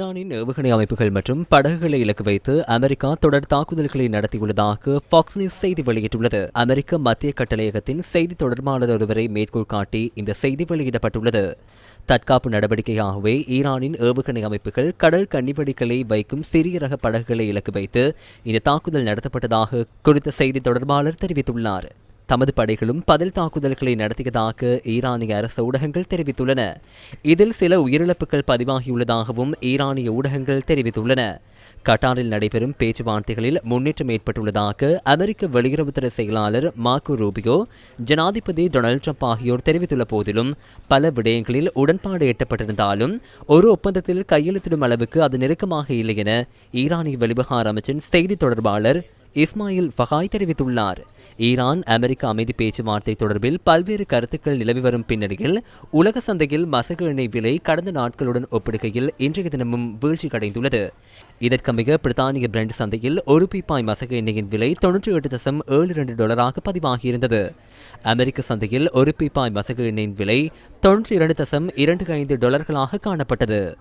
ஈரானின் ஏவுகணை அமைப்புகள் மற்றும் படகுகளை இலக்கு வைத்து அமெரிக்கா தொடர் தாக்குதல்களை நடத்தியுள்ளதாக ஃபாக்ஸ் நியூஸ் செய்தி வெளியிட்டுள்ளது. அமெரிக்க மத்திய கட்டளையகத்தின் செய்தி தொடர்பாளர் ஒருவரை மேற்கோள் காட்டி இந்த செய்தி வெளியிடப்பட்டுள்ளது. தற்காப்பு நடவடிக்கையாகவே ஈரானின் ஏவுகணை அமைப்புகள் கடல் கன்னிவெடிகளை வைக்கும் சிறிய ரக படகுகளை இலக்கு வைத்து இந்த தாக்குதல் நடத்தப்பட்டதாக குறித்த செய்தி தொடர்பாளர் தெரிவித்துள்ளார். தமது படைகளும் பதில் தாக்குதல்களை நடத்தியதாக ஈரானிய அரசு ஊடகங்கள் தெரிவித்துள்ளன. இதில் சில உயிரிழப்புகள் பதிவாகியுள்ளதாகவும் ஈரானிய ஊடகங்கள் தெரிவித்துள்ளன. கட்டாரில் நடைபெறும் பேச்சுவார்த்தைகளில் முன்னேற்றம் ஏற்பட்டுள்ளதாக அமெரிக்க வெளியுறவுத்துறை செயலாளர் மார்க்கோ ரூபியோ, ஜனாதிபதி டொனால்டு ட்ரம்ப் ஆகியோர் தெரிவித்துள்ள போதிலும் பல விடயங்களில் உடன்பாடு எட்டப்பட்டிருந்தாலும் ஒரு ஒப்பந்தத்தில் கையெழுத்திடும் அளவுக்கு அது நெருக்கமாக இல்லை என ஈரானிய வெளிவிவகார அமைச்சின் செய்தி தொடர்பாளர் இஸ்மாயில் ஃபகாய் தெரிவித்துள்ளார். ஈரான் அமெரிக்க அமைதி பேச்சுவார்த்தை தொடர்பில் பல்வேறு கருத்துக்கள் நிலவி வரும் பின்னணியில் உலக சந்தையில் மசகு எண்ணெய் விலை கடந்த நாட்களுடன் ஒப்பிடுகையில் இன்றைய தினமும் வீழ்ச்சி அடைந்துள்ளது. இதற்கமைய பிரித்தானிய பிரெண்ட் சந்தையில் ஒரு பீப்பாய் மசகு எண்ணெயின் விலை $98.72 பதிவாகியிருந்தது. அமெரிக்க சந்தையில் ஒரு பீப்பாய் மசகு எண்ணெயின் விலை $92.25 காணப்பட்டது.